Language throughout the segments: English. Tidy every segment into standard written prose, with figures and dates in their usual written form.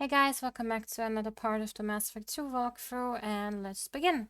Hey guys, welcome back to another part of the Mass Effect 2 walkthrough, and let's begin.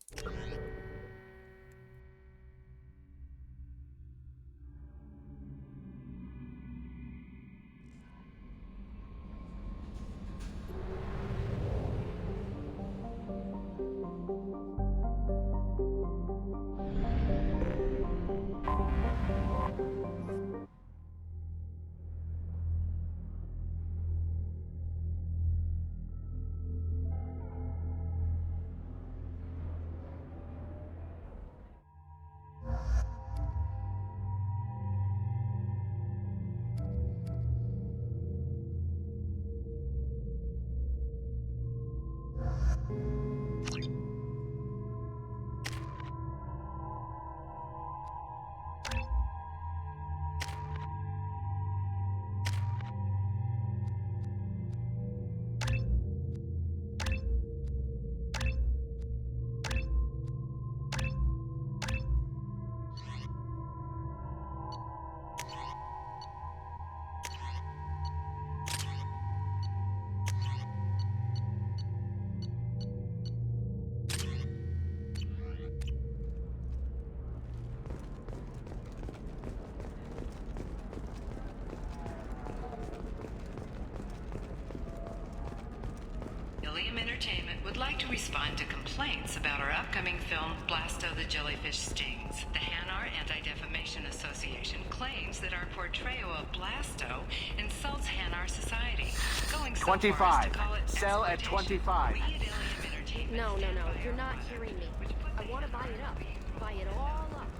Illium Entertainment would like to respond to complaints about our upcoming film, Blasto the Jellyfish Stings. The Hanar Anti-Defamation Association claims that our portrayal of Blasto insults Hanar society, going so 25. far as to call it Sell at 25. We at Illium Entertainment No, stand by you're our not product, hearing me. which put I want to buy it up. Buy it all up.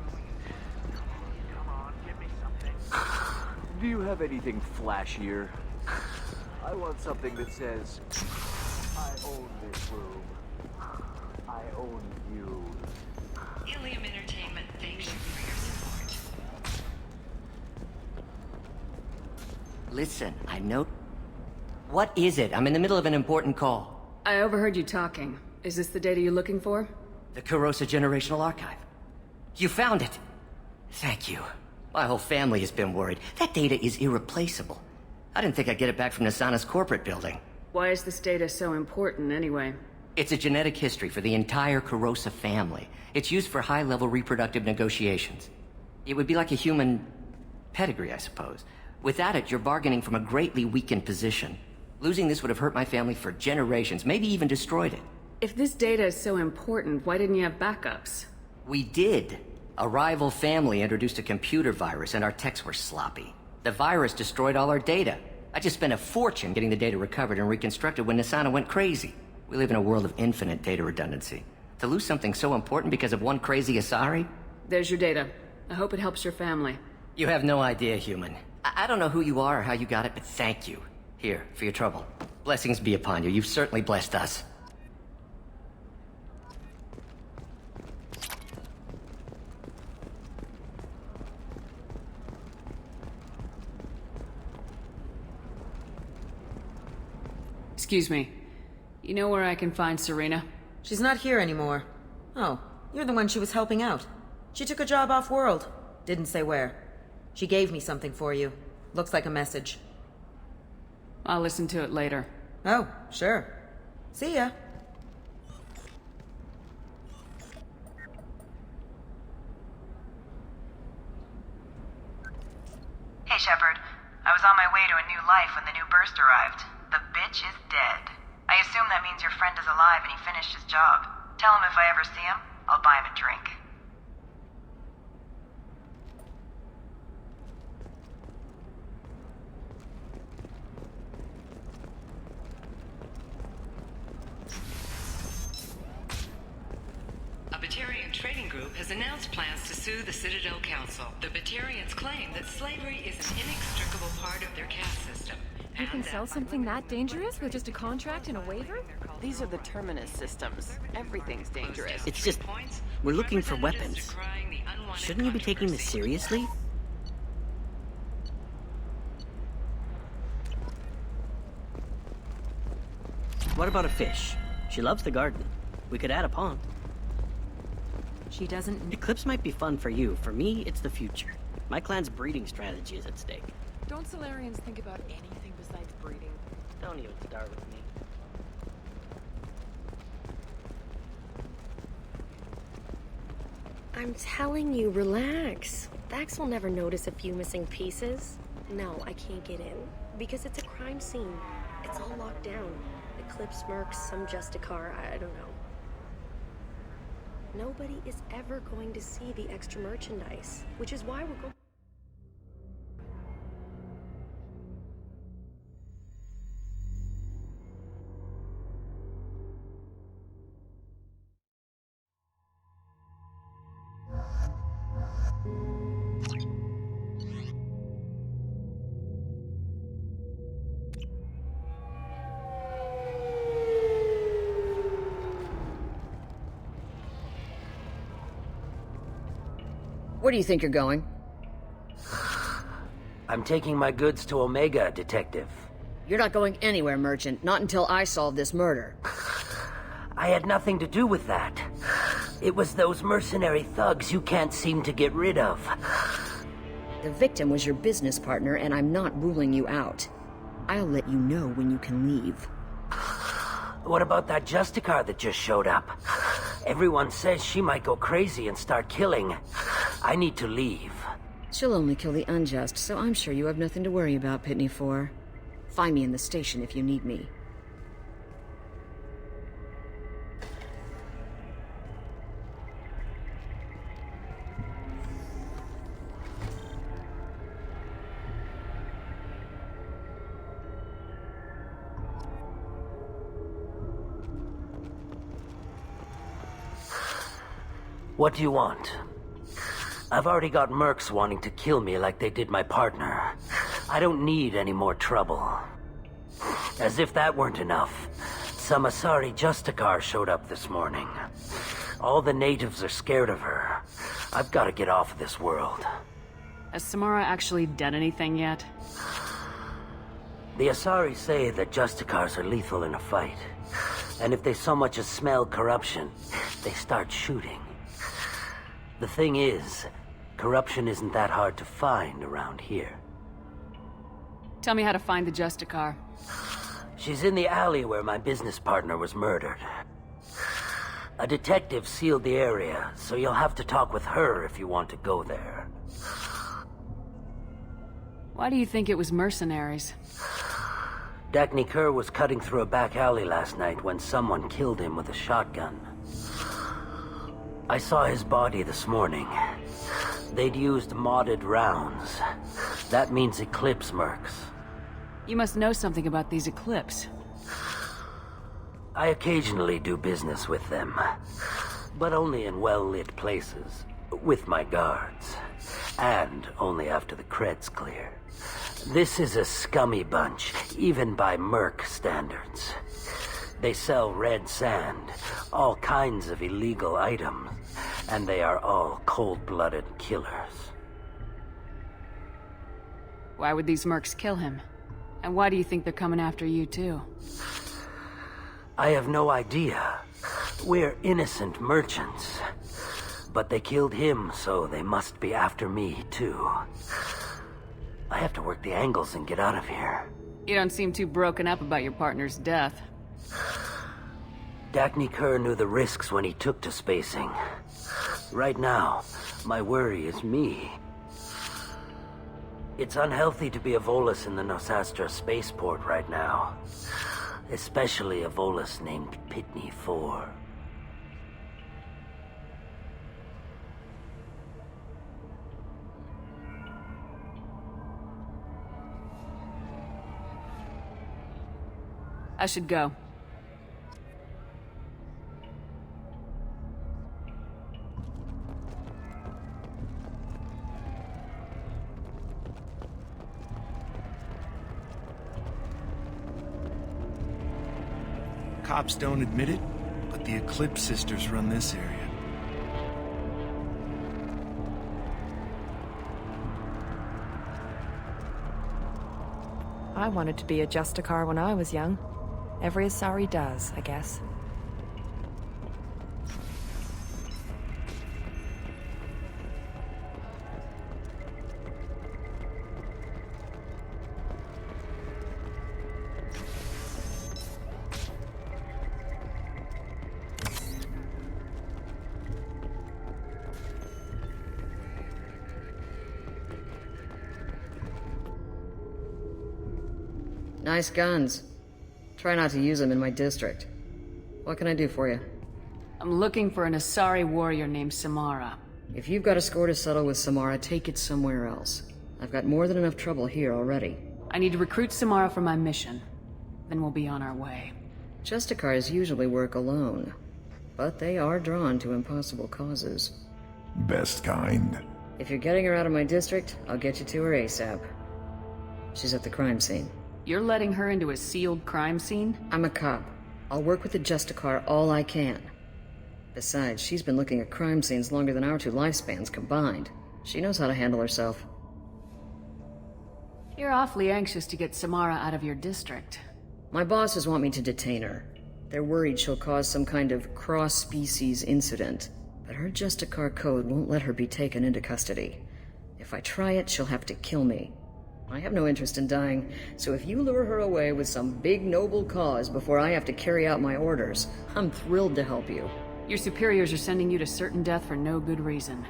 Come on, give me something. Do you have anything flashier? I want something that says, I own this room. I own you. Illium Entertainment thanks you for your support. Listen, I know... What is it? I'm in the middle of an important call. I overheard you talking. Is this the data you're looking for? The Corrosa Generational Archive. You found it! Thank you. My whole family has been worried. That data is irreplaceable. I didn't think I'd get it back from Nasana's corporate building. Why is this data so important, anyway? It's a genetic history for the entire Corrosa family. It's used for high-level reproductive negotiations. It would be like a human pedigree, I suppose. Without it, you're bargaining from a greatly weakened position. Losing this would have hurt my family for generations, maybe even destroyed it. If this data is so important, why didn't you have backups? We did. A rival family introduced a computer virus and our techs were sloppy. The virus destroyed all our data. I just spent a fortune getting the data recovered and reconstructed when Nasana went crazy. We live in a world of infinite data redundancy. To lose something so important because of one crazy Asari? There's your data. I hope it helps your family. You have no idea, human. I don't know who you are or how you got it, but thank you. Here, for your trouble. Blessings be upon you. You've certainly blessed us. Excuse me. You know where I can find Serena? She's not here anymore. Oh, you're the one she was helping out. She took a job off-world. Didn't say where. She gave me something for you. Looks like a message. I'll listen to it later. Oh, sure. See ya. Hey, Shepard. I was on my way to a new life when the new burst arrived. The bitch is dead. I assume that means your friend is alive and he finished his job. Tell him if I ever see him, I'll buy him a drink. A Batarian trading group has announced plans to sue the Citadel Council. The Batarians claim that slavery is an inextricable part of their caste system. You can sell something that dangerous with just a contract and a waiver? These are the Terminus systems. Everything's dangerous. It's just... we're looking for weapons. Shouldn't you be taking this seriously? What about a fish? She loves the garden. We could add a pond. She doesn't... Eclipse might be fun for you. For me, it's the future. My clan's breeding strategy is at stake. Don't Solarians think about anything besides breeding? Don't even start with me. I'm telling you, relax. Vax will never notice a few missing pieces. No, I can't get in. Because it's a crime scene. It's all locked down. Eclipse mercs, some Justicar, I don't know. Nobody is ever going to see the extra merchandise, which is why we're going... Where do you think you're going? I'm taking my goods to Omega, Detective. You're not going anywhere, Merchant. Not until I solve this murder. I had nothing to do with that. It was those mercenary thugs you can't seem to get rid of. The victim was your business partner, and I'm not ruling you out. I'll let you know when you can leave. What about that Justicar that just showed up? Everyone says she might go crazy and start killing. I need to leave. She'll only kill the unjust, so I'm sure you have nothing to worry about, Pitney 4. Find me in the station if you need me. What do you want? I've already got mercs wanting to kill me like they did my partner. I don't need any more trouble. As if that weren't enough, some Asari Justicar showed up this morning. All the natives are scared of her. I've got to get off of this world. Has Samara actually done anything yet? The Asari say that Justicars are lethal in a fight. And if they so much as smell corruption, they start shooting. The thing is, corruption isn't that hard to find around here. Tell me how to find the Justicar. She's in the alley where my business partner was murdered. A detective sealed the area, so you'll have to talk with her if you want to go there. Why do you think it was mercenaries? Dagny Kerr was cutting through a back alley last night when someone killed him with a shotgun. I saw his body this morning. They'd used modded rounds. That means Eclipse mercs. You must know something about these Eclipse. I occasionally do business with them, but only in well-lit places, with my guards, and only after the cred's clear. This is a scummy bunch, even by merc standards. They sell red sand, all kinds of illegal items, and they are all cold-blooded killers. Why would these mercs kill him? And why do you think they're coming after you too? I have no idea. We're innocent merchants. But they killed him, so they must be after me too. I have to work the angles and get out of here. You don't seem too broken up about your partner's death. Dagny Kerr knew the risks when he took to spacing. Right now, my worry is me. It's unhealthy to be a Volus in the Nosastra spaceport right now. Especially a Volus named Pitney 4. I should go. Cops don't admit it, but the Eclipse sisters run this area. I wanted to be a Justicar when I was young. Every Asari does, I guess. Nice guns. Try not to use them in my district. What can I do for you? I'm looking for an Asari warrior named Samara. If you've got a score to settle with Samara, take it somewhere else. I've got more than enough trouble here already. I need to recruit Samara for my mission. Then we'll be on our way. Justicars usually work alone, but they are drawn to impossible causes. Best kind. If you're getting her out of my district, I'll get you to her ASAP. She's at the crime scene. You're letting her into a sealed crime scene? I'm a cop. I'll work with the Justicar all I can. Besides, she's been looking at crime scenes longer than our 2 lifespans combined. She knows how to handle herself. You're awfully anxious to get Samara out of your district. My bosses want me to detain her. They're worried she'll cause some kind of cross-species incident, but her Justicar code won't let her be taken into custody. If I try it, she'll have to kill me. I have no interest in dying, so if you lure her away with some big noble cause before I have to carry out my orders, I'm thrilled to help you. Your superiors are sending you to certain death for no good reason.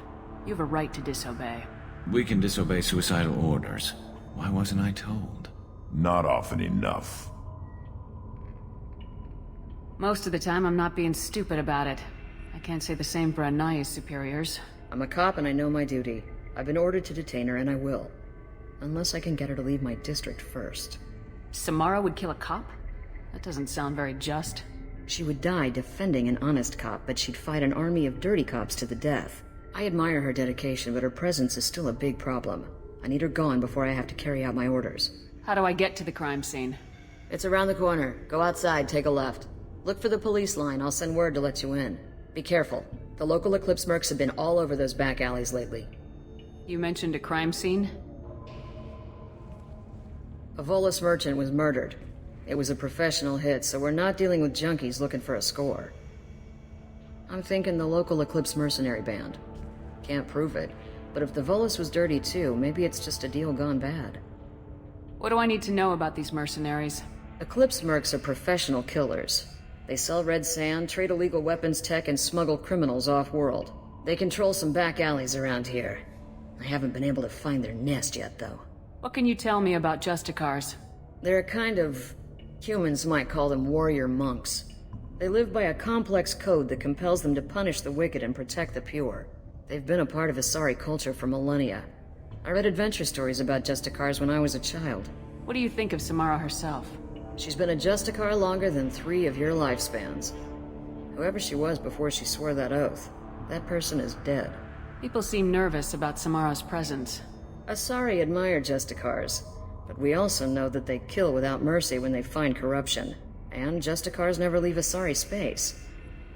You have a right to disobey. We can disobey suicidal orders. Why wasn't I told? Not often enough. Most of the time, I'm not being stupid about it. I can't say the same for Anaya's superiors. I'm a cop and I know my duty. I've been ordered to detain her and I will. Unless I can get her to leave my district first. Samara would kill a cop? That doesn't sound very just. She would die defending an honest cop, but she'd fight an army of dirty cops to the death. I admire her dedication, but her presence is still a big problem. I need her gone before I have to carry out my orders. How do I get to the crime scene? It's around the corner. Go outside, take a left. Look for the police line. I'll send word to let you in. Be careful. The local Eclipse mercs have been all over those back alleys lately. You mentioned a crime scene? A Volus merchant was murdered. It was a professional hit, so we're not dealing with junkies looking for a score. I'm thinking the local Eclipse mercenary band. Can't prove it, but if the Volus was dirty too, maybe it's just a deal gone bad. What do I need to know about these mercenaries? Eclipse mercs are professional killers. They sell red sand, trade illegal weapons tech, and smuggle criminals off-world. They control some back alleys around here. I haven't been able to find their nest yet, though. What can you tell me about Justicars? They're a kind of... humans might call them warrior monks. They live by a complex code that compels them to punish the wicked and protect the pure. They've been a part of Asari culture for millennia. I read adventure stories about Justicars when I was a child. What do you think of Samara herself? She's been a Justicar longer than 3 of your lifespans. Whoever she was before she swore that oath, that person is dead. People seem nervous about Samara's presence. Asari admire Justicars, but we also know that they kill without mercy when they find corruption. And Justicars never leave Asari space.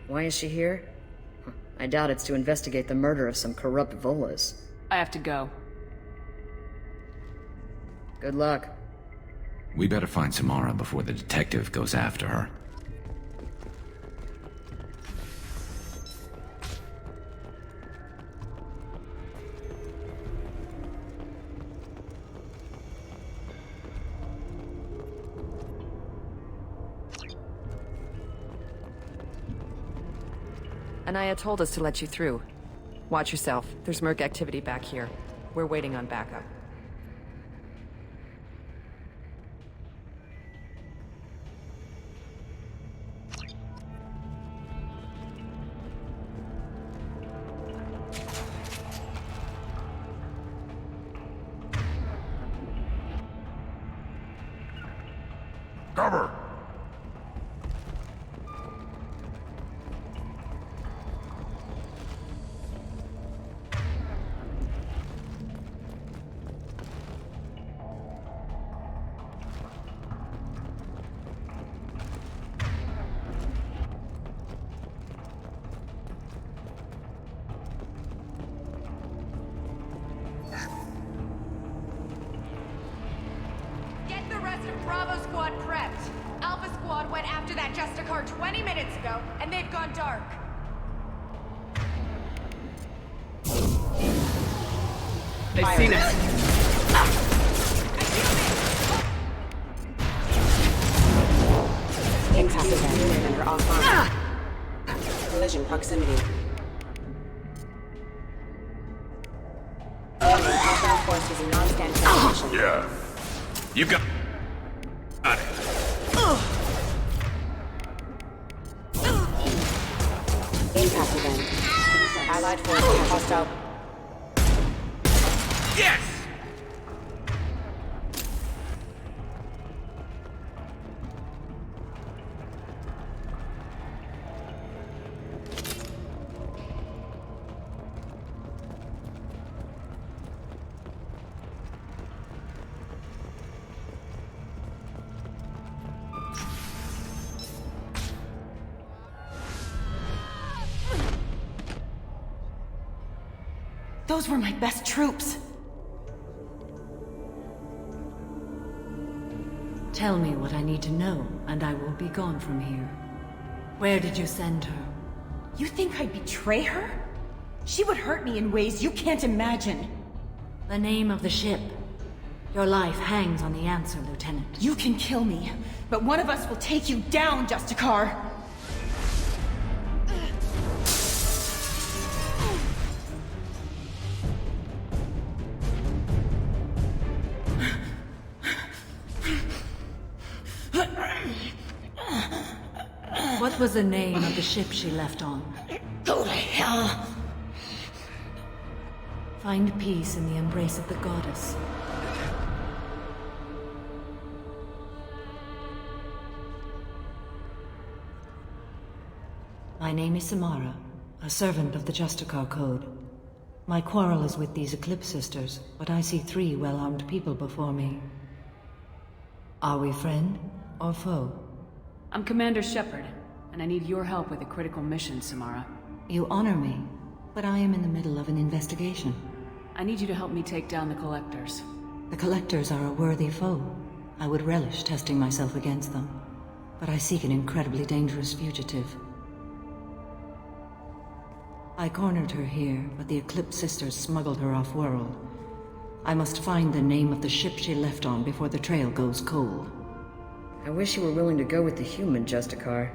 Why is she here? I doubt it's to investigate the murder of some corrupt Volus. I have to go. Good luck. We better find Samara before the detective goes after her. Anaya told us to let you through. Watch yourself. There's merc activity back here. We're waiting on backup. Cover! Get the rest of Bravo Squad prepped. Alpha Squad went after that Justicar 20 minutes ago, and they've gone dark. They've seen us. Impact event under offline. Collision proximity. Hostile forces in non-standard position. Yeah. You got... Got it. Impact event. Allied forces hostile. Yes! Those were my best troops. Tell me what I need to know, and I will be gone from here. Where did you send her? You think I'd betray her? She would hurt me in ways you can't imagine. The name of the ship. Your life hangs on the answer, Lieutenant. You can kill me, but one of us will take you down, Justicar. What was the name of the ship she left on? Go to hell! Find peace in the embrace of the goddess. My name is Samara, a servant of the Justicar Code. My quarrel is with these Eclipse Sisters, but I see 3 well-armed people before me. Are we friend or foe? I'm Commander Shepard, and I need your help with a critical mission, Samara. You honor me, but I am in the middle of an investigation. I need you to help me take down the Collectors. The Collectors are a worthy foe. I would relish testing myself against them, but I seek an incredibly dangerous fugitive. I cornered her here, but the Eclipse Sisters smuggled her off-world. I must find the name of the ship she left on before the trail goes cold. I wish you were willing to go with the human, Justicar.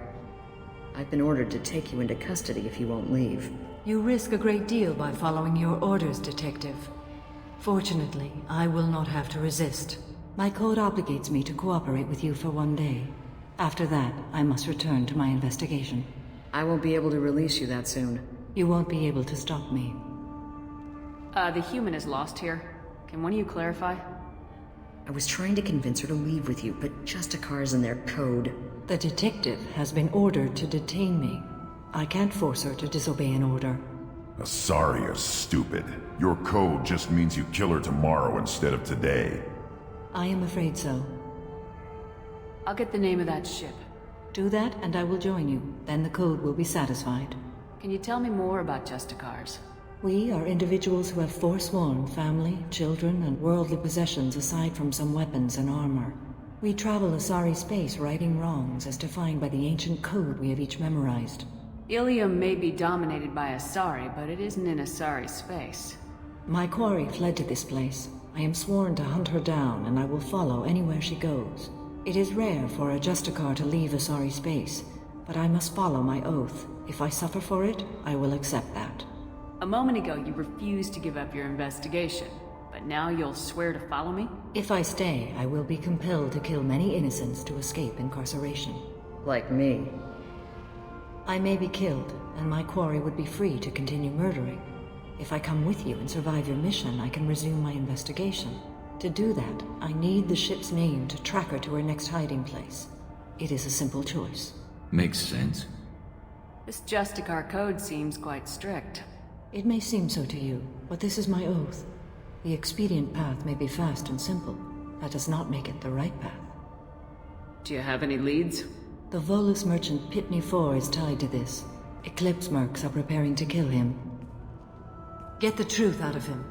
I've been ordered to take you into custody if you won't leave. You risk a great deal by following your orders, Detective. Fortunately, I will not have to resist. My code obligates me to cooperate with you for 1 day. After that, I must return to my investigation. I won't be able to release you that soon. You won't be able to stop me. The human is lost here. Can one of you clarify? I was trying to convince her to leave with you, but Justicar's in their code. The detective has been ordered to detain me. I can't force her to disobey an order. Asari is stupid. Your code just means you kill her tomorrow instead of today. I am afraid so. I'll get the name of that ship. Do that and I will join you. Then the code will be satisfied. Can you tell me more about Justicars? We are individuals who have forsworn family, children, and worldly possessions aside from some weapons and armor. We travel Asari space righting wrongs as defined by the ancient code we have each memorized. Illium may be dominated by Asari, but it isn't in Asari space. My quarry fled to this place. I am sworn to hunt her down, and I will follow anywhere she goes. It is rare for a Justicar to leave Asari space, but I must follow my oath. If I suffer for it, I will accept that. A moment ago, you refused to give up your investigation, but now you'll swear to follow me? If I stay, I will be compelled to kill many innocents to escape incarceration. Like me. I may be killed, and my quarry would be free to continue murdering. If I come with you and survive your mission, I can resume my investigation. To do that, I need the ship's name to track her to her next hiding place. It is a simple choice. Makes sense. This Justicar code seems quite strict. It may seem so to you, but this is my oath. The expedient path may be fast and simple. That does not make it the right path. Do you have any leads? The Volus merchant Pitney 4 is tied to this. Eclipse mercs are preparing to kill him. Get the truth out of him.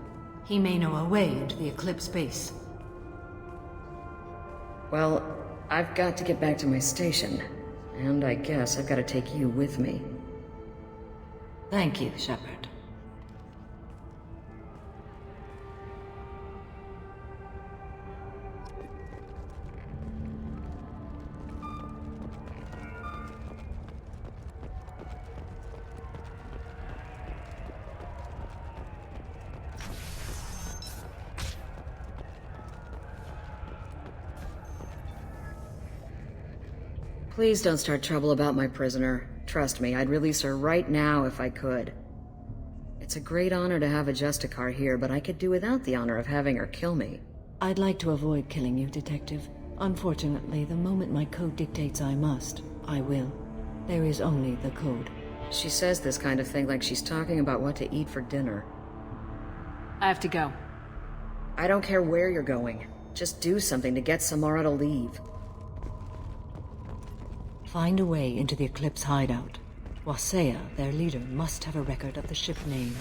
He may know a way into the Eclipse base. Well, I've got to get back to my station. And I guess I've got to take you with me. Thank you, Shepard. Please don't start trouble about my prisoner. Trust me, I'd release her right now if I could. It's a great honor to have a Justicar here, but I could do without the honor of having her kill me. I'd like to avoid killing you, Detective. Unfortunately, the moment my code dictates I must, I will. There is only the code. She says this kind of thing like she's talking about what to eat for dinner. I have to go. I don't care where you're going. Just do something to get Samara to leave. Find a way into the Eclipse hideout. Wasea, their leader, must have a record of the ship name.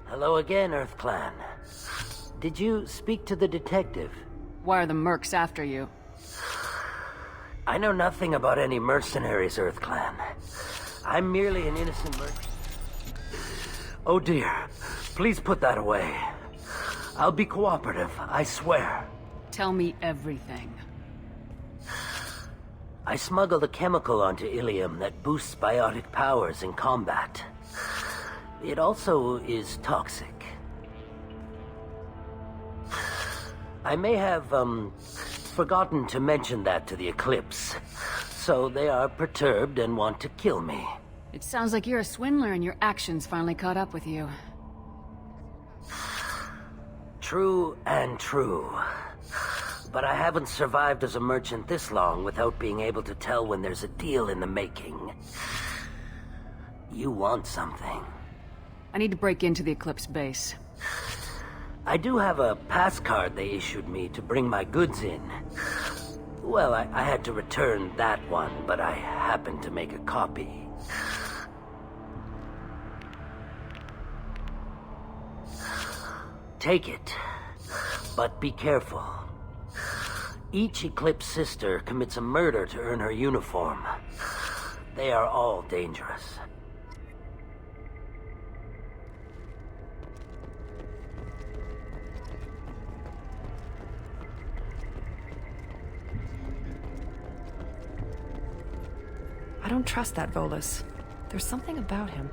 Hello again, Earth Clan. Did you speak to the detective? Why are the mercs after you? I know nothing about any mercenaries, Earth Clan. I'm merely an innocent merchant. Oh dear. Please put that away. I'll be cooperative, I swear. Tell me everything. I smuggled a chemical onto Illium that boosts biotic powers in combat. It also is toxic. I may have, forgotten to mention that to the Eclipse. So they are perturbed and want to kill me. It sounds like you're a swindler and your actions finally caught up with you. True and true. But I haven't survived as a merchant this long without being able to tell when there's a deal in the making. You want something. I need to break into the Eclipse base. I do have a pass card they issued me to bring my goods in. Well, I had to return that one, but I happened to make a copy. Take it, but be careful. Each Eclipse sister commits a murder to earn her uniform. They are all dangerous. I don't trust that Volus. There's something about him.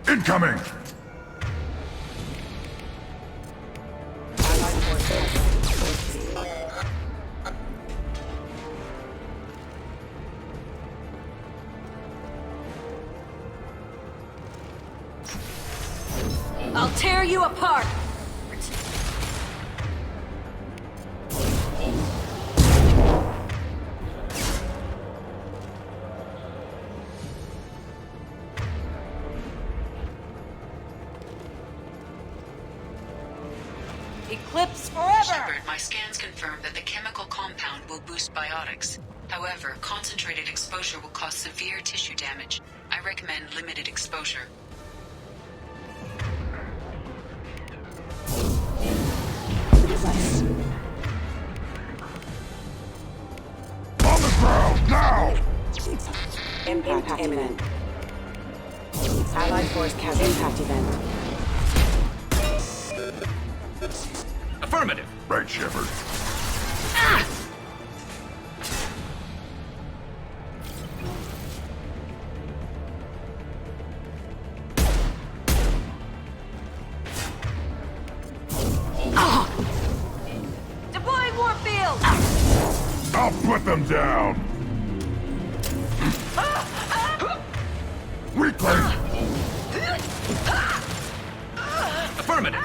Incoming! I'll tear you apart! Eclipse forever! Shepard, my scans confirm that the chemical compound will boost biotics. However, concentrated exposure will cause severe tissue damage. I recommend limited exposure. On the ground, now! Impact imminent. Allied force count impact event. Affirmative. Right, Shepard. Deploying warp field! I'll put them down! Weakling! Affirmative.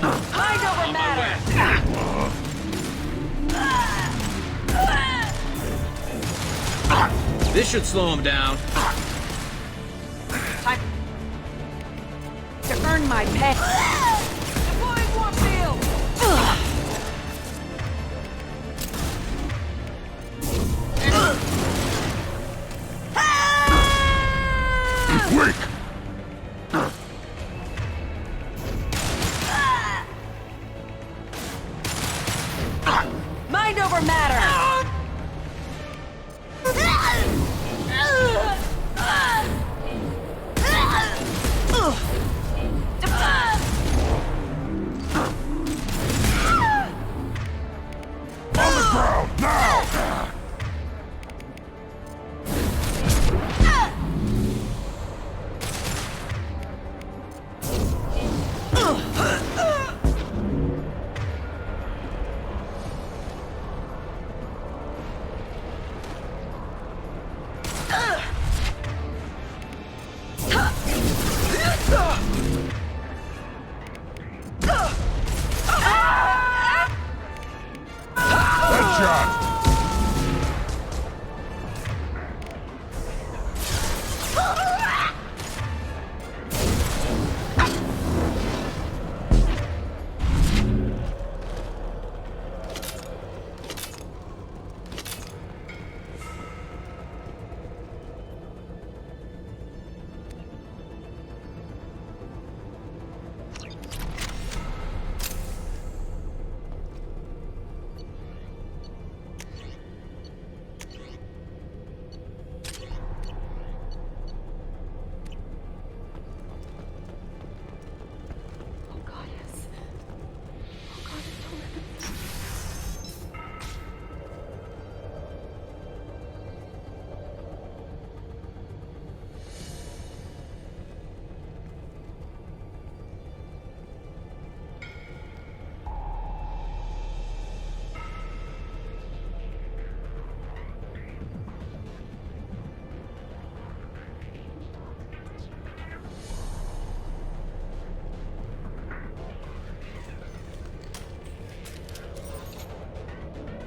Mind over matter! This should slow him down. Time to earn my pay. Deploying warp field! Weak! never matter! On the ground, now!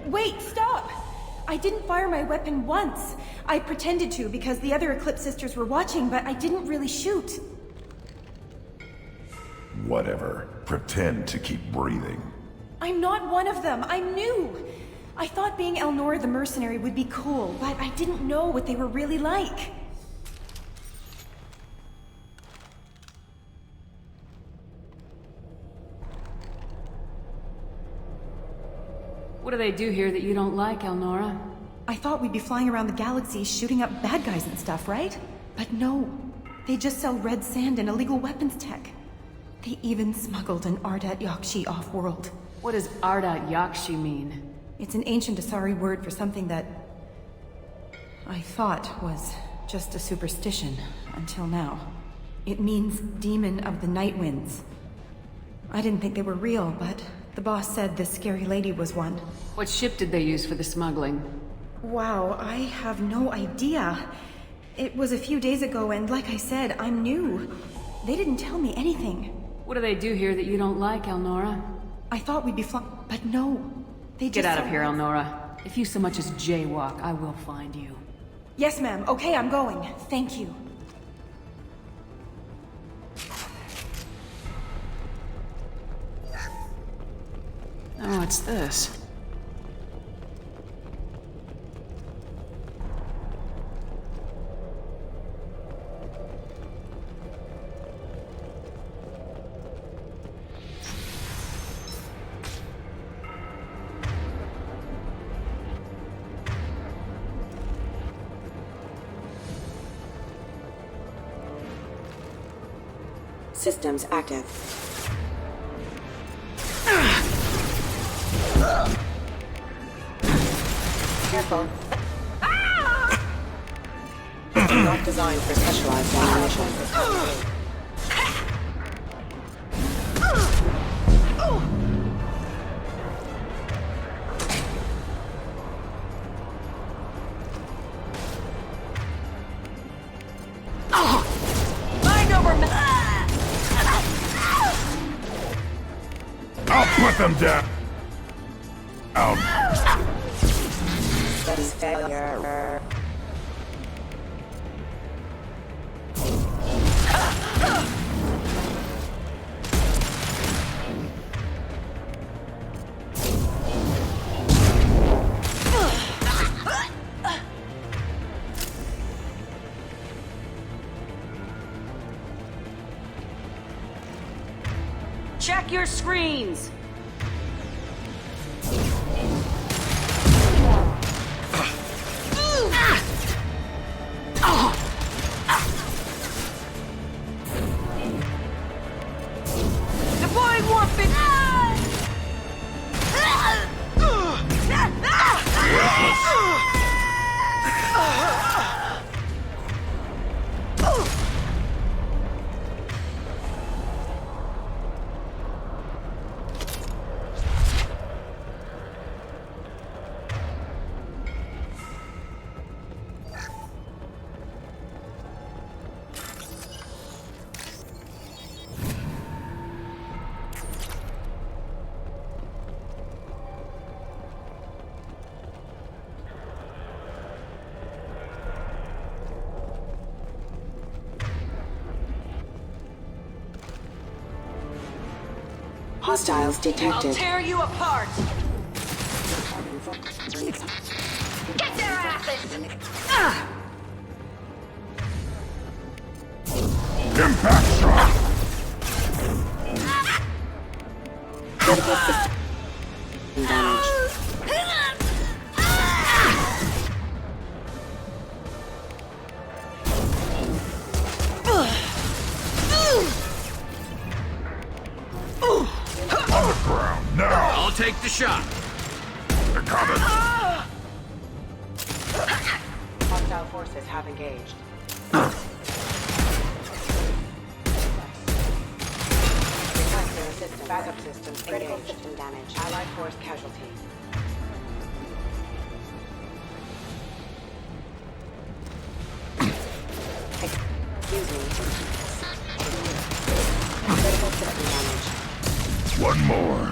Wait, stop! I didn't fire my weapon once. I pretended to because the other Eclipse sisters were watching, but I didn't really shoot. Whatever. Pretend to keep breathing. I'm not one of them. I'm new. I thought being Elnora the mercenary would be cool, but I didn't know what they were really like. What do they do here that you don't like, Elnora? I thought we'd be flying around the galaxy shooting up bad guys and stuff, right? But no. They just sell red sand and illegal weapons tech. They even smuggled an Ardat Yakshi off-world. What does Ardat Yakshi mean? It's an ancient Asari word for something that I thought was just a superstition until now. It means Demon of the Night Winds. I didn't think they were real, but the boss said this scary lady was one. What ship did they use for the smuggling? Wow, I have no idea. It was a few days ago, and like I said, I'm new. They didn't tell me anything. What do they do here that you don't like, Elnora? I thought we'd be but no. They just Get out of here, Elnora. If you so much as jaywalk, I will find you. Yes, ma'am. Okay, I'm going. Thank you. Oh, what's this? Systems active. Careful. Not designed for specialized ammunition. Put them down! Out. Study failure. Check your screens! muffin! Hostiles detected. I'll tear you apart! Get their asses! Impact shot! Critical system damage. On the ground, now! I'll take the shot. They're coming! Hostile forces have engaged. Requesting assistance. Backup systems critical system damage. Allied force casualties. Excuse me. Critical system damage. One more.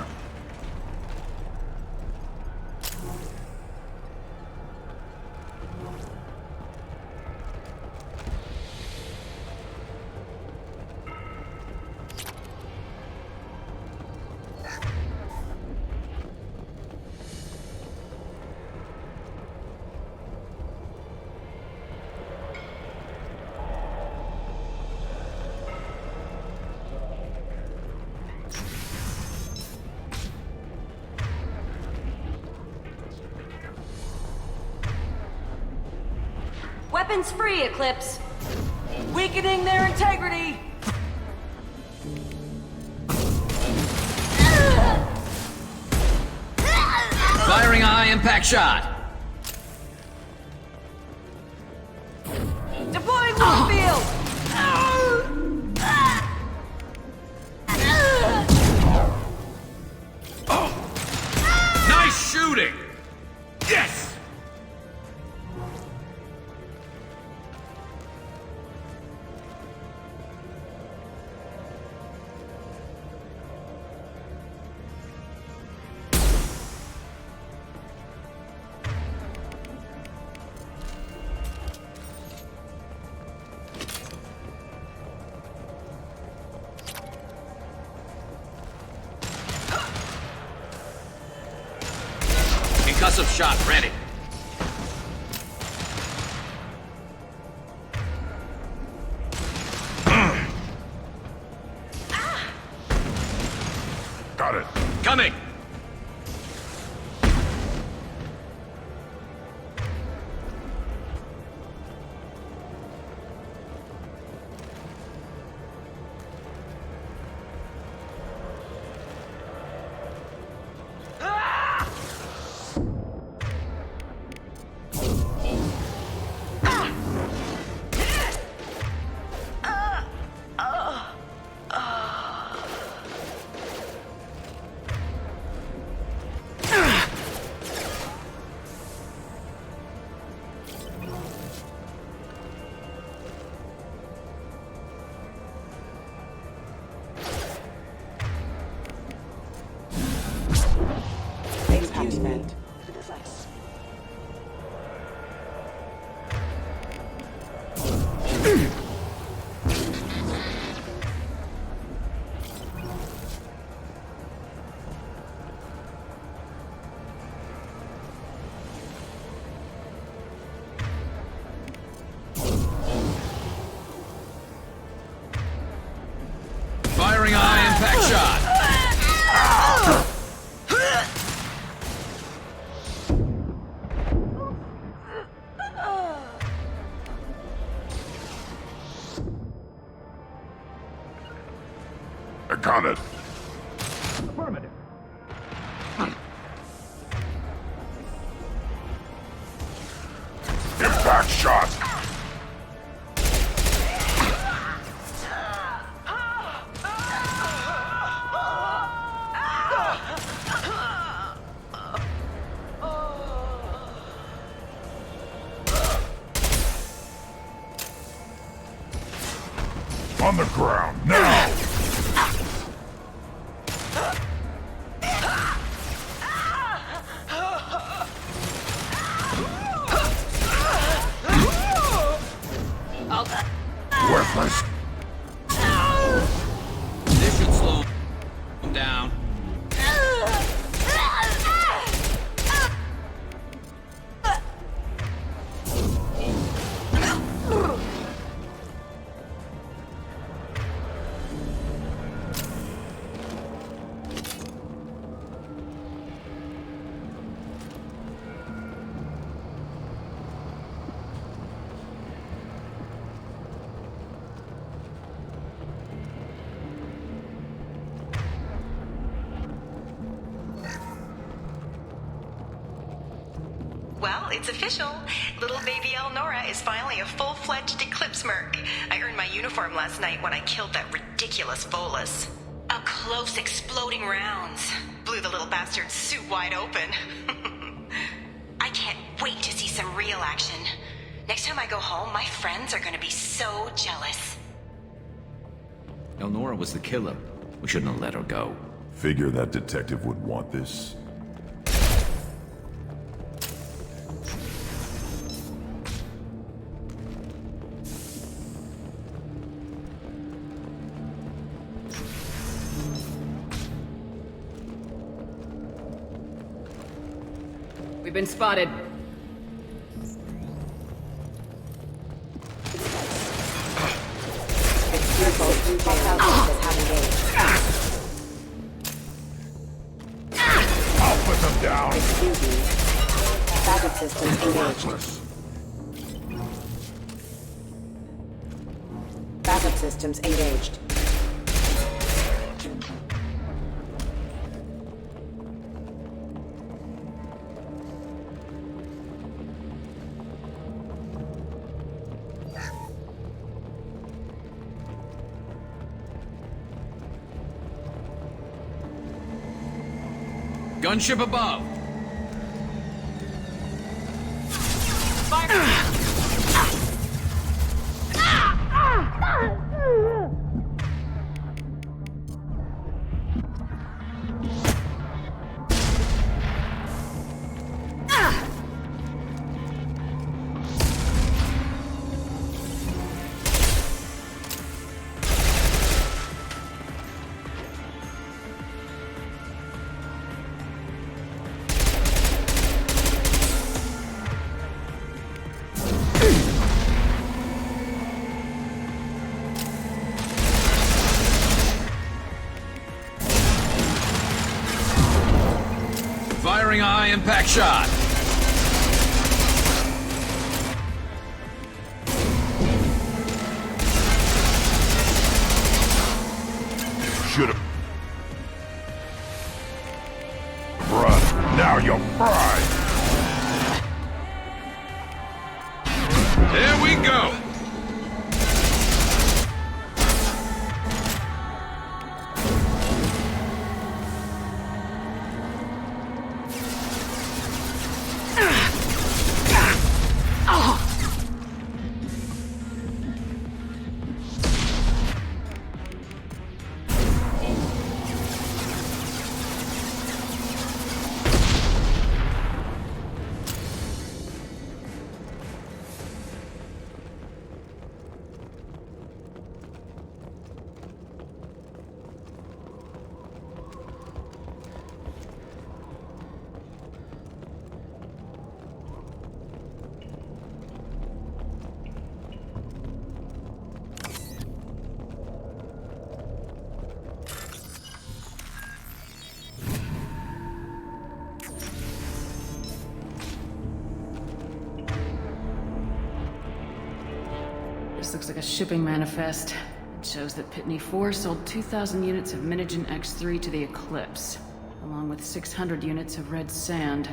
Weapons free, Eclipse! Weakening their integrity! Firing a high-impact shot. Deploying Warfield! Nice shooting! Yes! Concussive shot ready. Got it. Coming. Spent. Firing a high-impact shot. On the ground, now! Worthless. This should slow him down. Well, it's official. Little baby Elnora is finally a full-fledged Eclipse merc. I earned my uniform last night when I killed that ridiculous Volus. Up close, exploding rounds. Blew the little bastard's suit wide open. I can't wait to see some real action. Next time I go home, my friends are gonna be so jealous. Elnora was the killer. We shouldn't have let her go. Figure that detective would want this. We've been spotted. I'll put them down. Excuse me. Backup systems engaged. Backup systems engaged. Gunship above. Firing a high-impact shot. Should've. Run. Now you're fried. There we go. This looks like a shipping manifest. It shows that Pitney 4 sold 2,000 units of Minigen X3 to the Eclipse, along with 600 units of red sand.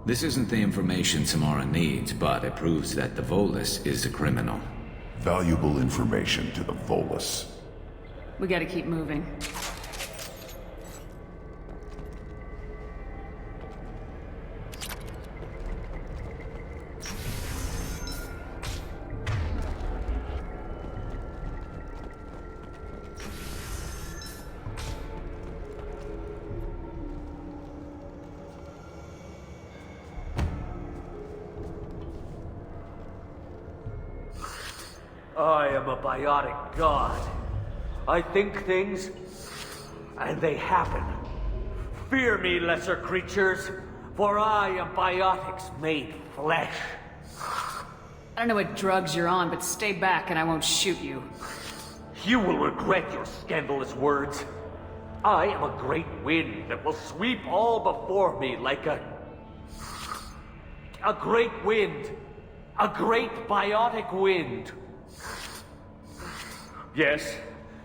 This isn't the information Samara needs, but it proves that the Volus is a criminal. Valuable information to the Volus. We gotta keep moving. I am a biotic god. I think things, and they happen. Fear me, lesser creatures, for I am biotics made flesh. I don't know what drugs you're on, but stay back and I won't shoot you. You will regret your scandalous words. I am a great wind that will sweep all before me like a great wind. A great biotic wind. Yes,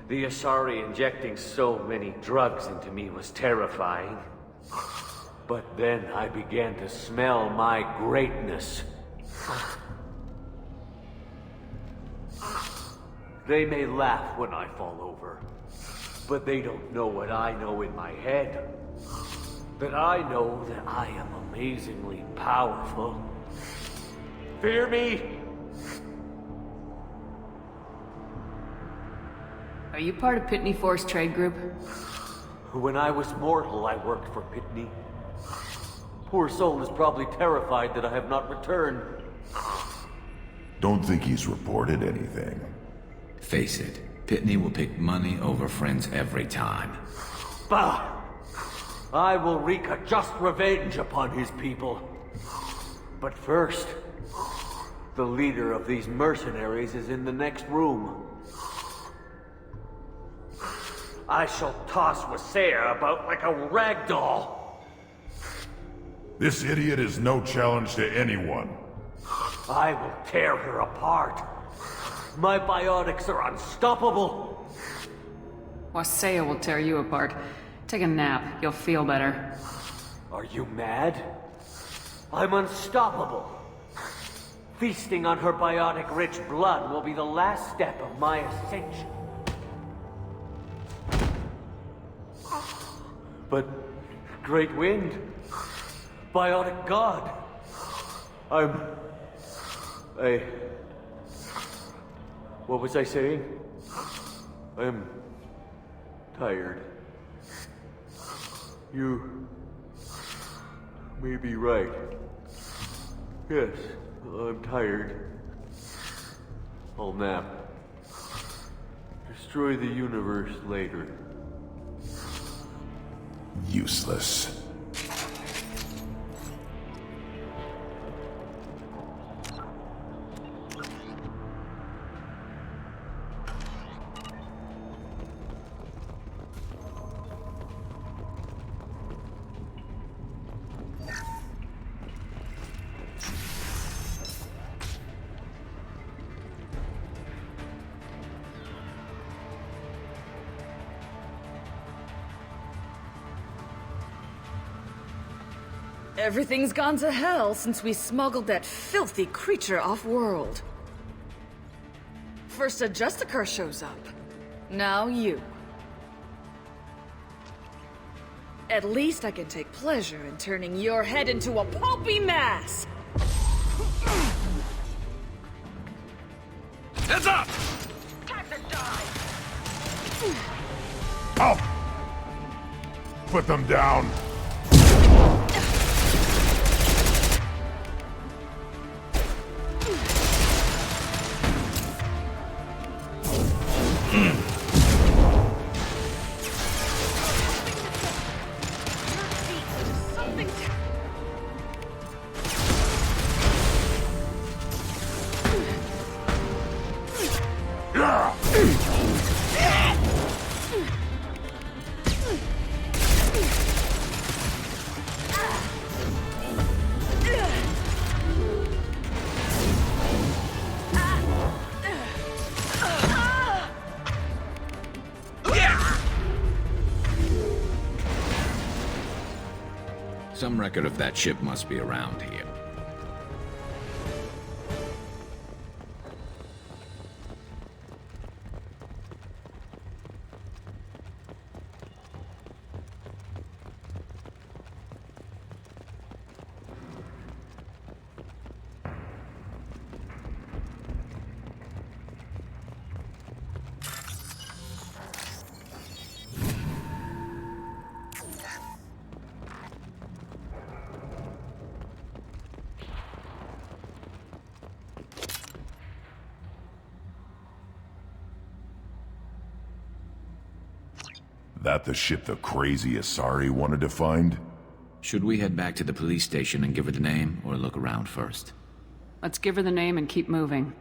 the Asari injecting so many drugs into me was terrifying. But then I began to smell my greatness. They may laugh when I fall over, but they don't know what I know in my head. That I know that I am amazingly powerful. Fear me? Are you part of Pitney Force Trade Group? When I was mortal, I worked for Pitney. Poor soul is probably terrified that I have not returned. Don't think he's reported anything. Face it, Pitney will pick money over friends every time. Bah! I will wreak a just revenge upon his people. But first, the leader of these mercenaries is in the next room. I shall toss Wasea about like a rag doll. This idiot is no challenge to anyone. I will tear her apart. My biotics are unstoppable. Wasea will tear you apart. Take a nap, you'll feel better. Are you mad? I'm unstoppable. Feasting on her biotic-rich blood will be the last step of my ascension. But, Great Wind, biotic god, what was I saying? I'm tired. You may be right. Yes, I'm tired. I'll nap. Destroy the universe later. Useless. Everything's gone to hell since we smuggled that filthy creature off-world. First a Justicar shows up. Now you. At least I can take pleasure in turning your head into a pulpy mass! Heads up! Time to die! Up! Put them down! Some record of that ship must be around here. That the ship the crazy Asari wanted to find? Should we head back to the police station and give her the name, or look around first? Let's give her the name and keep moving.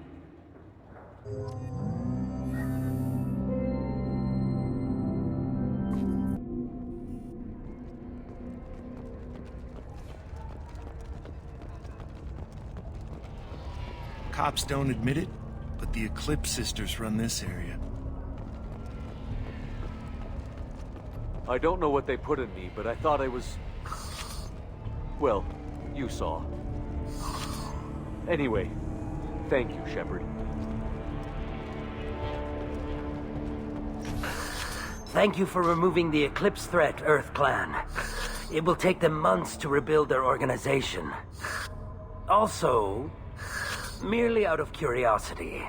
Cops don't admit it, but the Eclipse sisters run this area. I don't know what they put in me, but I thought I was... Well, you saw. Anyway, thank you, Shepard. Thank you for removing the Eclipse threat, Earth Clan. It will take them months to rebuild their organization. Also, merely out of curiosity,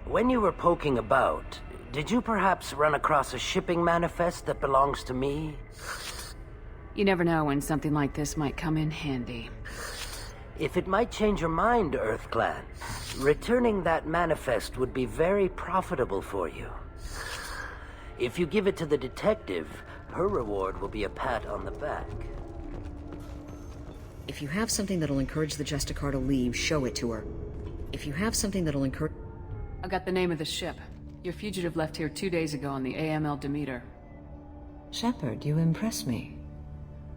when you were poking about, did you perhaps run across a shipping manifest that belongs to me? You never know when something like this might come in handy. If it might change your mind, Earth Clan, returning that manifest would be very profitable for you. If you give it to the detective, her reward will be a pat on the back. If you have something that'll encourage the Justicar to leave, show it to her. If you have something that'll encourage... I got the name of the ship. Your fugitive left here 2 days ago on the AML Demeter. Shepard, you impress me.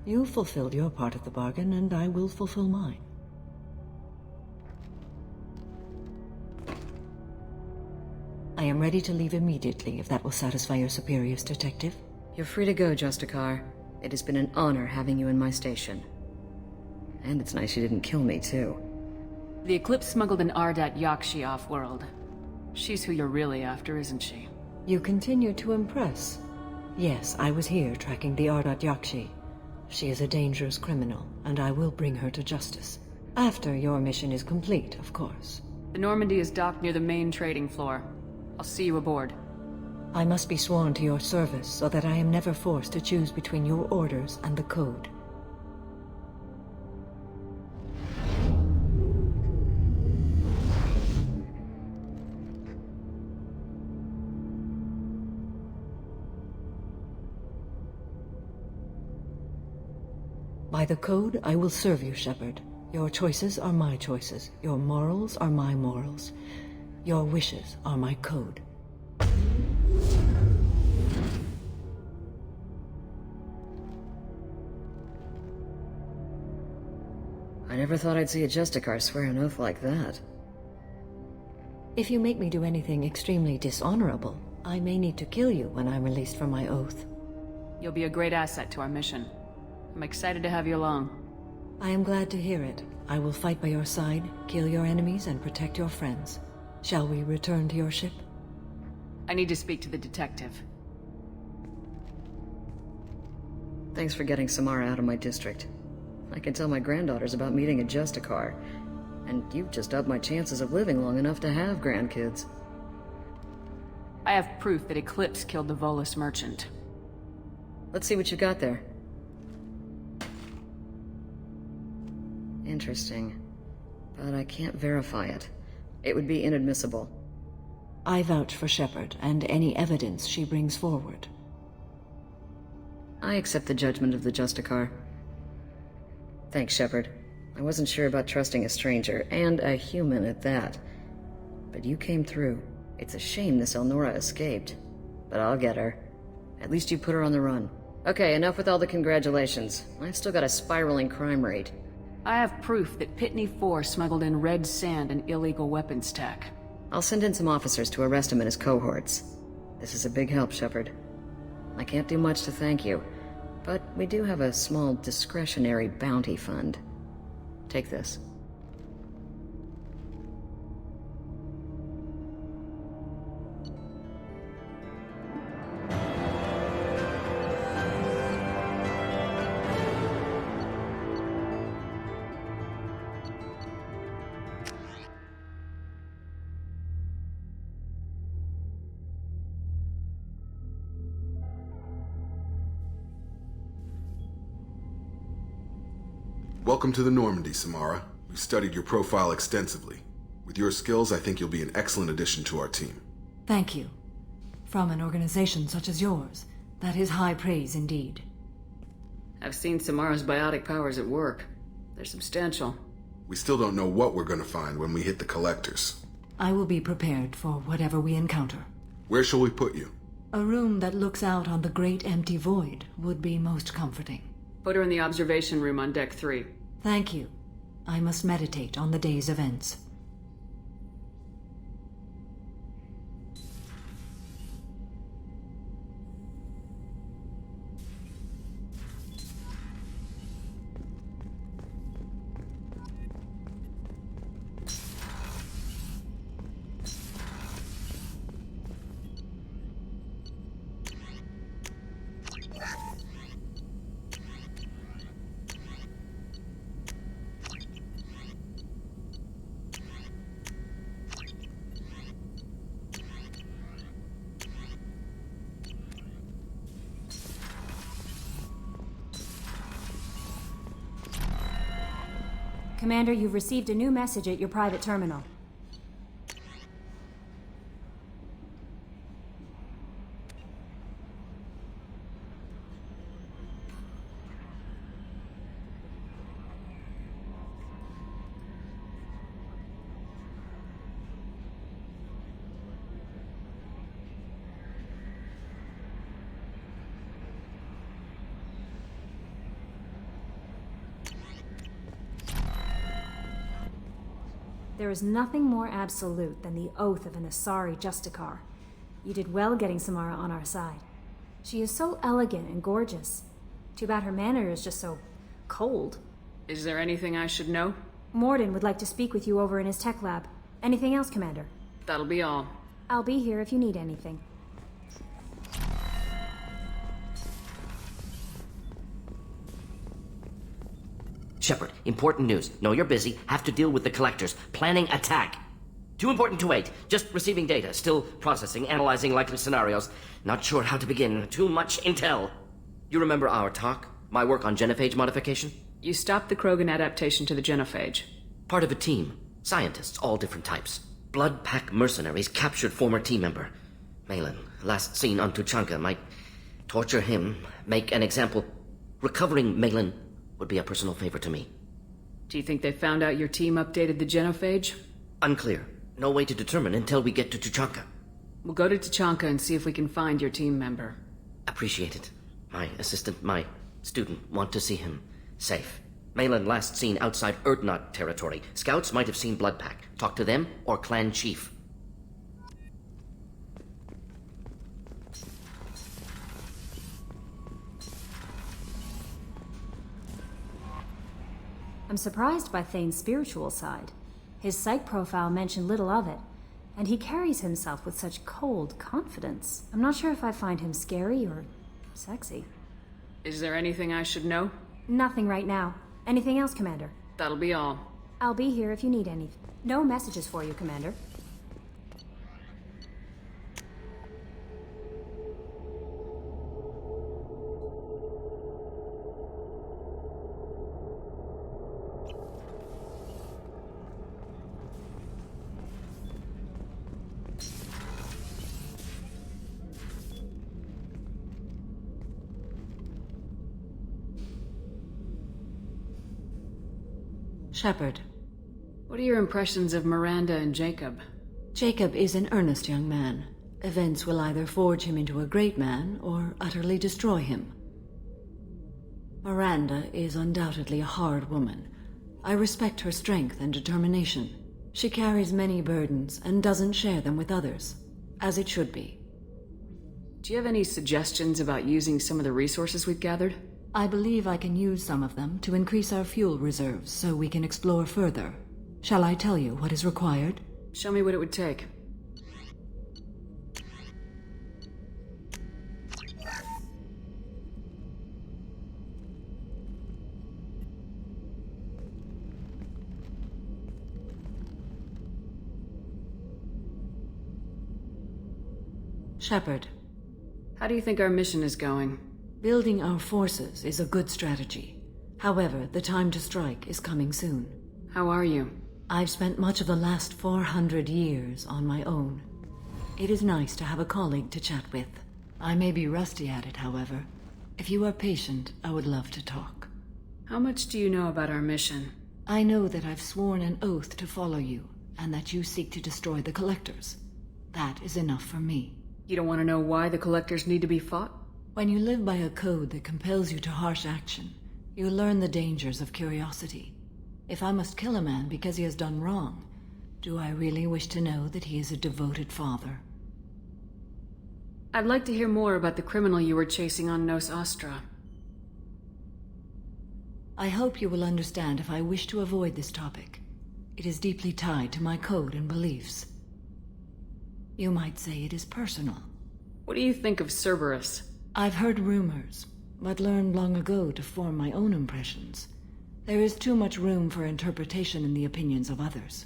You fulfilled your part of the bargain, and I will fulfill mine. I am ready to leave immediately, if that will satisfy your superiors, Detective. You're free to go, Justicar. It has been an honor having you in my station. And it's nice you didn't kill me, too. The Eclipse smuggled an Ardat Yakshi off-world. She's who you're really after, isn't she? You continue to impress. Yes, I was here tracking the Ardat Yakshi. She is a dangerous criminal, and I will bring her to justice. After your mission is complete, of course. The Normandy is docked near the main trading floor. I'll see you aboard. I must be sworn to your service so that I am never forced to choose between your orders and the Code. By the Code, I will serve you, Shepard. Your choices are my choices. Your morals are my morals. Your wishes are my code. I never thought I'd see a Justicar swear an oath like that. If you make me do anything extremely dishonorable, I may need to kill you when I'm released from my oath. You'll be a great asset to our mission. I'm excited to have you along. I am glad to hear it. I will fight by your side, kill your enemies, and protect your friends. Shall we return to your ship? I need to speak to the detective. Thanks for getting Samara out of my district. I can tell my granddaughters about meeting a Justicar, and you've just upped my chances of living long enough to have grandkids. I have proof that Eclipse killed the Volus merchant. Let's see what you got there. Interesting. But I can't verify it. It would be inadmissible. I vouch for Shepard and any evidence she brings forward. I accept the judgment of the Justicar. Thanks, Shepard. I wasn't sure about trusting a stranger, and a human at that. But you came through. It's a shame this Elnora escaped. But I'll get her. At least you put her on the run. Okay, enough with all the congratulations. I've still got a spiraling crime rate. I have proof that Pitney 4 smuggled in red sand and illegal weapons tech. I'll send in some officers to arrest him and his cohorts. This is a big help, Shepard. I can't do much to thank you, but we do have a small discretionary bounty fund. Take this. Welcome to the Normandy, Samara. We've studied your profile extensively. With your skills, I think you'll be an excellent addition to our team. Thank you. From an organization such as yours, That is high praise indeed. I've seen Samara's biotic powers at work. They're substantial. We still don't know what we're gonna find when we hit the collectors. I will be prepared for whatever we encounter. Where shall we put you? A room that looks out on the great empty void would be most comforting. Put her in the observation room on deck 3. Thank you. I must meditate on the day's events. Commander, you've received a new message at your private terminal. There is nothing more absolute than the oath of an Asari Justicar. You did well getting Samara on our side. She is so elegant and gorgeous. Too bad her manner is just so cold. Is there anything I should know? Mordin would like to speak with you over in his tech lab. Anything else, Commander? That'll be all. I'll be here if you need anything. Shepard, important news. Know you're busy. Have to deal with the collectors. Planning attack. Too important to wait. Just receiving data. Still processing, analyzing likely scenarios. Not sure how to begin. Too much intel. You remember our talk? My work on genophage modification? You stopped the Krogan adaptation to the genophage. Part of a team. Scientists, all different types. Blood pack mercenaries captured former team member. Malin, last seen on Tuchanka, might torture him, make an example. Recovering Malin would be a personal favor to me. Do you think they found out your team updated the genophage? Unclear. No way to determine until we get to Tuchanka. We'll go to Tuchanka and see if we can find your team member. Appreciate it. My assistant, my student, want to see him safe. Malin last seen outside Erdnot territory. Scouts might have seen Bloodpack. Talk to them or clan chief. I'm surprised by Thane's spiritual side. His psych profile mentioned little of it, and he carries himself with such cold confidence. I'm not sure if I find him scary or sexy. Is there anything I should know? Nothing right now. Anything else, Commander? That'll be all. I'll be here if you need anything. No messages for you, Commander. Shepard. What are your impressions of Miranda and Jacob? Jacob is an earnest young man. Events will either forge him into a great man or utterly destroy him. Miranda is undoubtedly a hard woman. I respect her strength and determination. She carries many burdens and doesn't share them with others, as it should be. Do you have any suggestions about using some of the resources we've gathered? I believe I can use some of them to increase our fuel reserves so we can explore further. Shall I tell you what is required? Show me what it would take. Shepard. How do you think our mission is going? Building our forces is a good strategy. However, the time to strike is coming soon. How are you? I've spent much of the last 400 years on my own. It is nice to have a colleague to chat with. I may be rusty at it, however. If you are patient, I would love to talk. How much do you know about our mission? I know that I've sworn an oath to follow you, and that you seek to destroy the Collectors. That is enough for me. You don't want to know why the Collectors need to be fought? When you live by a code that compels you to harsh action, you learn the dangers of curiosity. If I must kill a man because he has done wrong, do I really wish to know that he is a devoted father? I'd like to hear more about the criminal you were chasing on Nos Astra. I hope you will understand if I wish to avoid this topic. It is deeply tied to my code and beliefs. You might say it is personal. What do you think of Cerberus? I've heard rumors, but learned long ago to form my own impressions. There is too much room for interpretation in the opinions of others.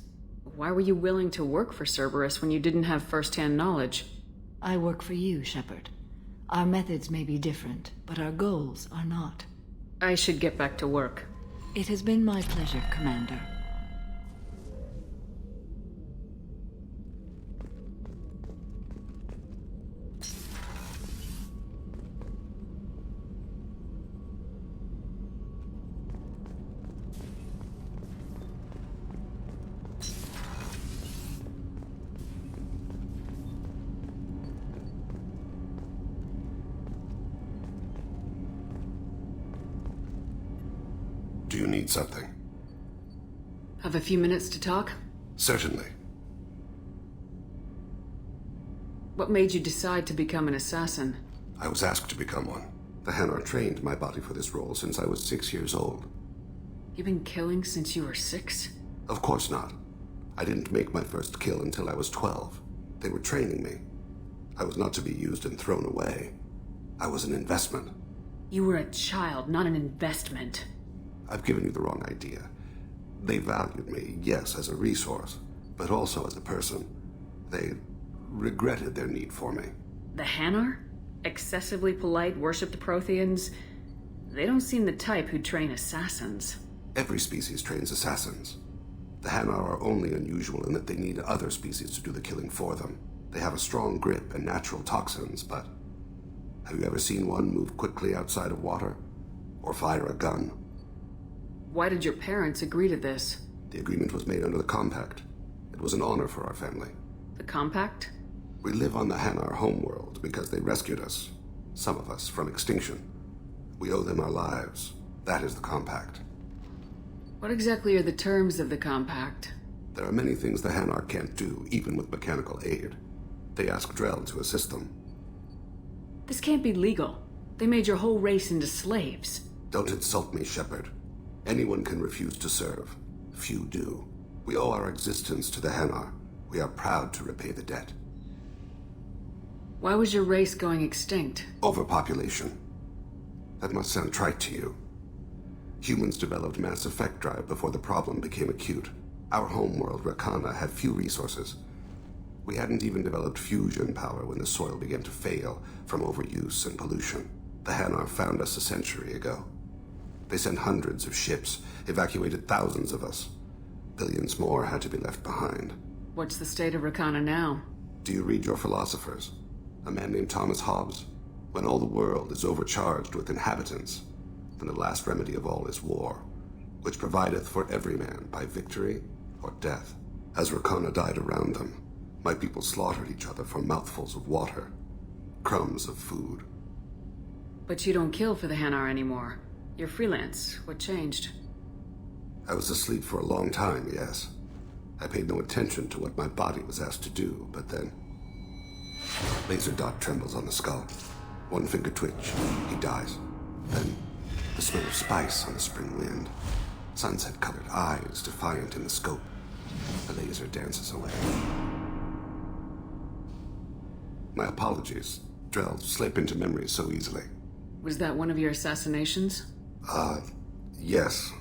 Why were you willing to work for Cerberus when you didn't have first-hand knowledge? I work for you, Shepard. Our methods may be different, but our goals are not. I should get back to work. It has been my pleasure, Commander. Do you need something? Have a few minutes to talk? Certainly. What made you decide to become an assassin? I was asked to become one. The Hanar trained my body for this role since I was 6 years old. You've been killing since you were 6? Of course not. I didn't make my first kill until I was 12. They were training me. I was not to be used and thrown away. I was an investment. You were a child, not an investment. I've given you the wrong idea. They valued me, yes, as a resource, but also as a person. They regretted their need for me. The Hanar? Excessively polite, worshipped Protheans? They don't seem the type who train assassins. Every species trains assassins. The Hanar are only unusual in that they need other species to do the killing for them. They have a strong grip and natural toxins, but have you ever seen one move quickly outside of water? Or fire a gun? Why did your parents agree to this? The agreement was made under the Compact. It was an honor for our family. The Compact? We live on the Hanar homeworld because they rescued us, some of us, from extinction. We owe them our lives. That is the Compact. What exactly are the terms of the Compact? There are many things the Hanar can't do, even with mechanical aid. They ask Drell to assist them. This can't be legal. They made your whole race into slaves. Don't insult me, Shepard. Anyone can refuse to serve. Few do. We owe our existence to the Hanar. We are proud to repay the debt. Why was your race going extinct? Overpopulation. That must sound trite to you. Humans developed mass effect drive before the problem became acute. Our homeworld, Rakana, had few resources. We hadn't even developed fusion power when the soil began to fail from overuse and pollution. The Hanar found us a century ago. They sent hundreds of ships, evacuated thousands of us. Billions more had to be left behind. What's the state of Rakana now? Do you read your philosophers? A man named Thomas Hobbes? When all the world is overcharged with inhabitants, then the last remedy of all is war, which provideth for every man by victory or death. As Rakana died around them, my people slaughtered each other for mouthfuls of water, crumbs of food. But you don't kill for the Hanar anymore. You're freelance. What changed? I was asleep for a long time, yes. I paid no attention to what my body was asked to do, but then... Laser dot trembles on the skull. One finger twitch. He dies. Then, the smell of spice on the spring wind. Sunset-colored eyes defiant in the scope. The laser dances away. My apologies. Drell slip into memory so easily. Was that one of your assassinations? Yes.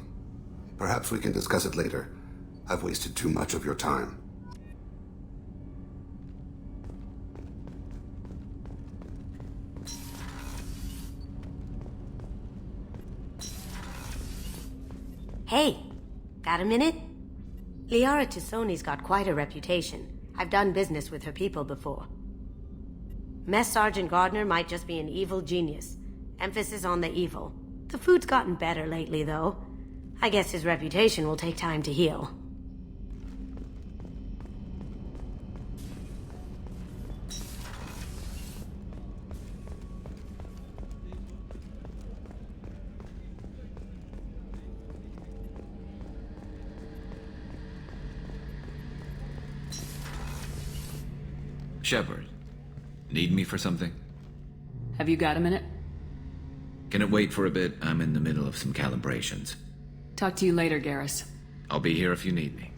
Perhaps we can discuss it later. I've wasted too much of your time. Hey, got a minute? Liara Tisoni's got quite a reputation. I've done business with her people before. Mess Sergeant Gardner might just be an evil genius. Emphasis on the evil. The food's gotten better lately, though. I guess his reputation will take time to heal. Shepard, need me for something? Have you got a minute? Can it wait for a bit? I'm in the middle of some calibrations. Talk to you later, Garrus. I'll be here if you need me.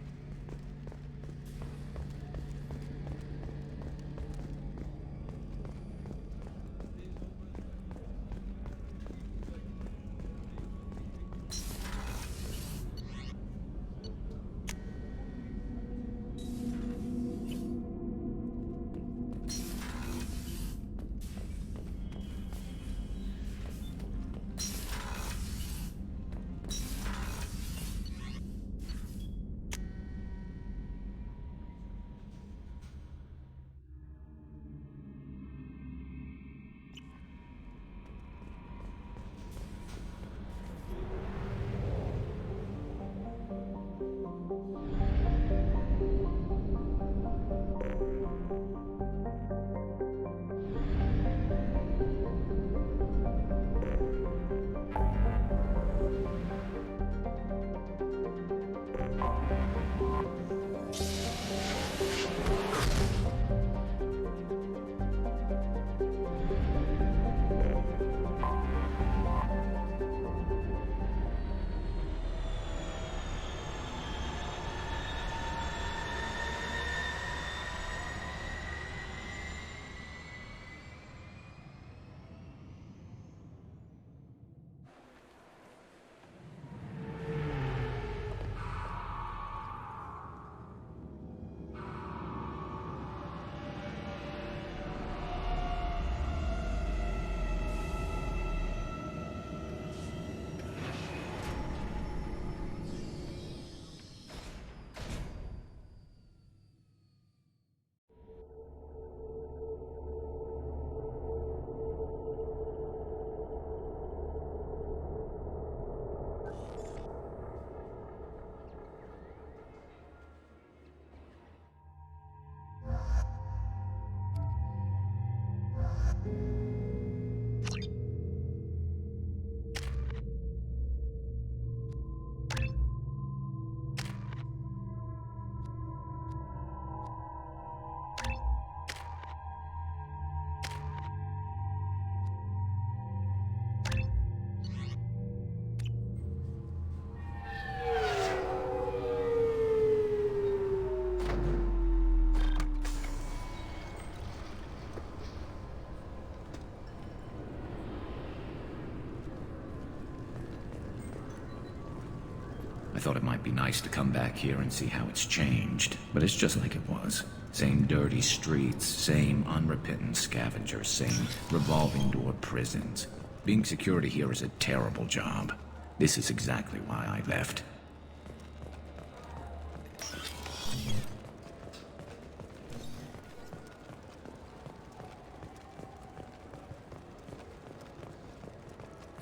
I thought it might be nice to come back here and see how it's changed, but it's just like it was. Same dirty streets, same unrepentant scavengers, same revolving door prisons. Being security here is a terrible job. This is exactly why I left.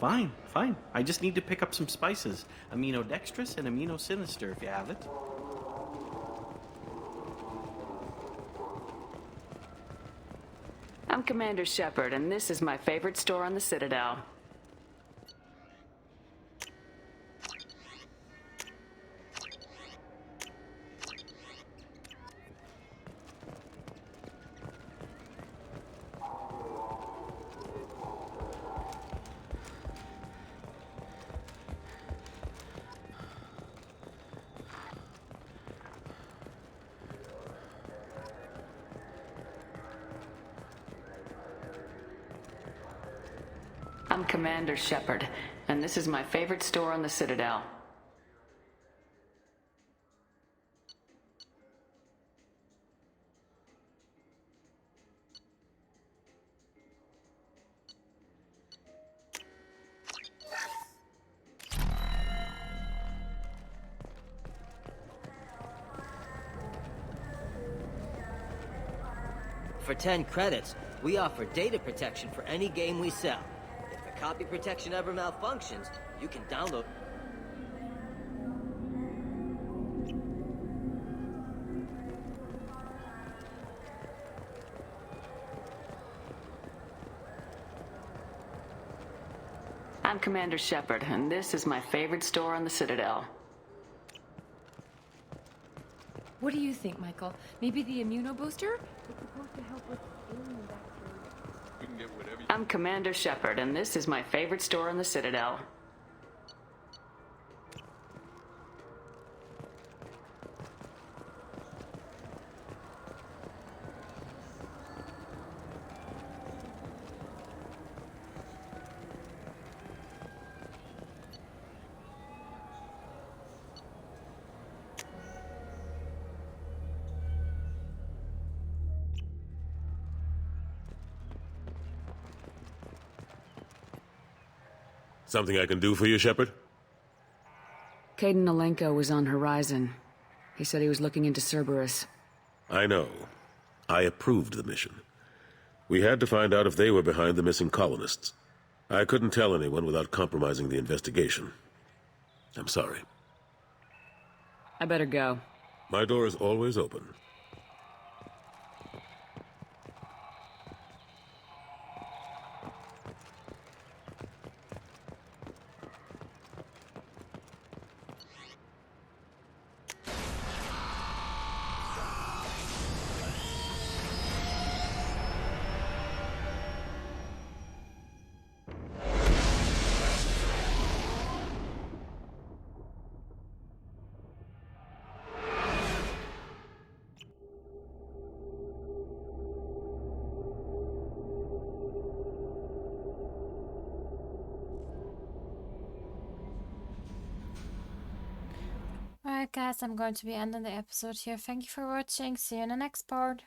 Fine, fine. I just need to pick up some spices. Aminodextrous and aminosinister, if you have it. I'm Commander Shepard, and this is my favorite store on the Citadel. I'm Commander Shepard, and this is my favorite store on the Citadel. For 10 credits, we offer data protection for any game we sell. If the copy protection ever malfunctions, you can download... I'm Commander Shepard, and this is my favorite store on the Citadel. What do you think, Michael? Maybe the immuno booster? It's supposed to help with alien bacteria. You can get whatever you... I'm Commander Shepard, and this is my favorite store on the Citadel. Something I can do for you, Shepard? Caden Alenko was on Horizon. He said he was looking into Cerberus. I know. I approved the mission. We had to find out if they were behind the missing colonists. I couldn't tell anyone without compromising the investigation. I'm sorry. I better go. My door is always open. Alright guys, I'm going to be ending the episode here. Thank you for watching. See you in the next part.